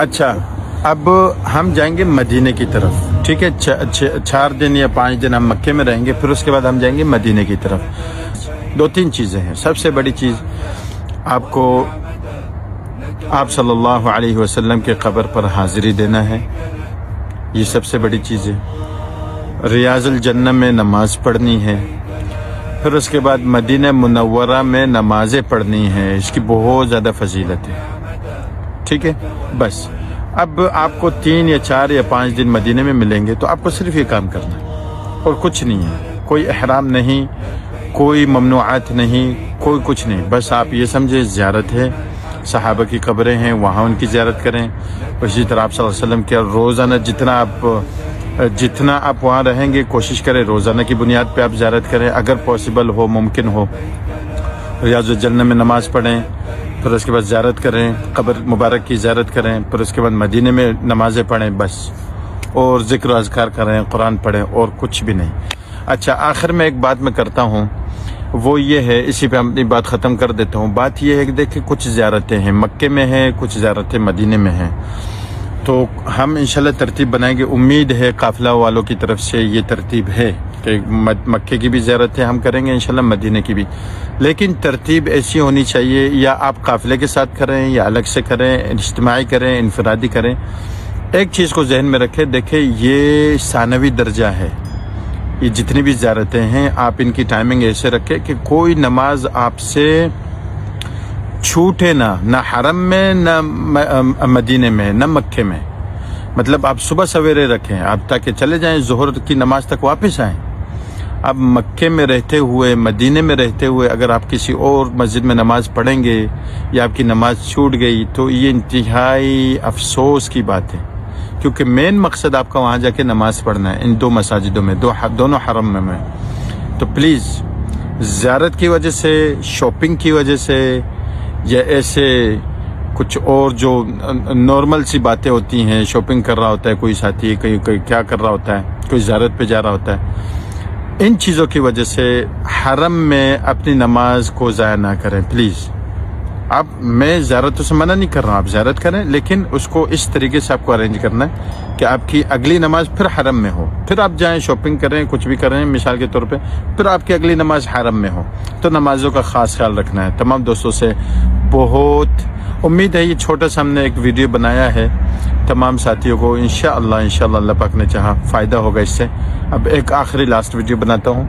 अच्छा, अब हम जाएंगे मदीने की तरफ, ठीक है। 4 दिन या 5 दिन हम मक्के में रहेंगे, फिर उसके बाद हम जाएंगे मदीने की तरफ। 2-3 चीज़ें हैं। सबसे बड़ी चीज़, आपको आप सल्लल्लाहु अलैहि वसल्लम के कब्र पर हाज़िरी देना है, ये सबसे बड़ी चीज़ है। रियाज़ुल जन्नह में नमाज़ पढ़नी है, फिर उसके बाद मदीना मुनव्वरा में नमाज़ें पढ़नी है। इसकी बहुत ज़्यादा फजीलत है, ठीक है। बस अब आपको 3 या 4 या 5 दिन मदीने में मिलेंगे, तो आपको सिर्फ ये काम करना है और कुछ नहीं है। कोई इहराम नहीं, कोई ममनुआत नहीं, कोई कुछ नहीं। बस आप ये समझे ज़ियारत है, सहाबा की कब्रें हैं, वहाँ उनकी ज़ियारत करें। इसी तरह आप सल्लल्लाहु अलैहि वसल्लम के रोज़ाना जितना आप वहाँ रहेंगे, कोशिश करें रोज़ाना की बुनियाद पे आप ज़ियारत करें, अगर पॉसिबल हो, मुमकिन हो। रियाज़ुल जन्नह में नमाज़ पढ़ें, फिर उसके बाद ज़ियारत करें, कब्र मुबारक की ज़ियारत करें, फिर उसके बाद मदीने में नमाज़ें पढ़ें बस, और ज़िक्र अज़कार करें, कुरान पढ़ें, और कुछ भी नहीं। अच्छा, आखिर में एक बात मैं करता हूँ, वो ये है, इसी पे अपनी बात ख़त्म कर देता हूँ। बात ये है कि देखिए, कुछ ज़ियारतें हैं मक्के में हैं, कुछ ज़ियारतें मदीने में हैं, तो हम इंशाल्लाह तरतीब बनाएंगे। उम्मीद है काफ़िला वालों की तरफ से ये तरतीब है कि मक्के की भी ज़ियारतें हम करेंगे इंशाल्लाह, मदीने की भी। लेकिन तरतीब ऐसी होनी चाहिए, या आप काफ़िले के साथ करें या अलग से करें, इज्तिमाई करें, इनफरादी करें। एक चीज़ को जहन में रखें, देखें ये सानवी दर्जा है। ये जितनी भी ज़ियारतें हैं, आप इनकी टाइमिंग ऐसे रखें कि कोई नमाज आपसे छूटे ना हरम में, ना मदीने में, ना मक्के में। मतलब आप सुबह सवेरे रखें, आप ताकि चले जाएं ज़ोहर की नमाज तक वापस आएं। अब मक्के में रहते हुए, मदीने में रहते हुए अगर आप किसी और मस्जिद में नमाज पढ़ेंगे या आपकी नमाज छूट गई, तो ये इंतहाई अफसोस की बात है, क्योंकि मेन मकसद आपका वहाँ जाके नमाज पढ़ना है, इन 2 मसाजिदों में, दोनों हरम में। तो प्लीज़ ज़ियारत की वजह से, शॉपिंग की वजह से, या ऐसे कुछ और जो नॉर्मल सी बातें होती हैं, शॉपिंग कर रहा होता है कोई साथी, कोई क्या कर रहा होता है, कोई ज़ियारत पे जा रहा होता है, इन चीज़ों की वजह से हरम में अपनी नमाज को ज़ाया ना करें प्लीज़। मैं ज़ियारतों से मना नहीं कर रहा हूँ, आप ज़ियारत करें, लेकिन उसको इस तरीके से आपको अरेंज करना है कि आपकी अगली नमाज फिर हरम में हो, फिर आप जाएं शॉपिंग करें, कुछ भी करें मिसाल के तौर पे, फिर आपकी अगली नमाज हरम में हो। तो नमाज़ों का ख़ास ख्याल रखना है। तमाम दोस्तों से बहुत उम्मीद है, ये छोटा सा हमने एक वीडियो बनाया है, तमाम साथियों को इंशाअल्लाह अल्लाह पाक ने चाहा फ़ायदा होगा इससे। अब एक आखिरी लास्ट वीडियो बनाता हूँ।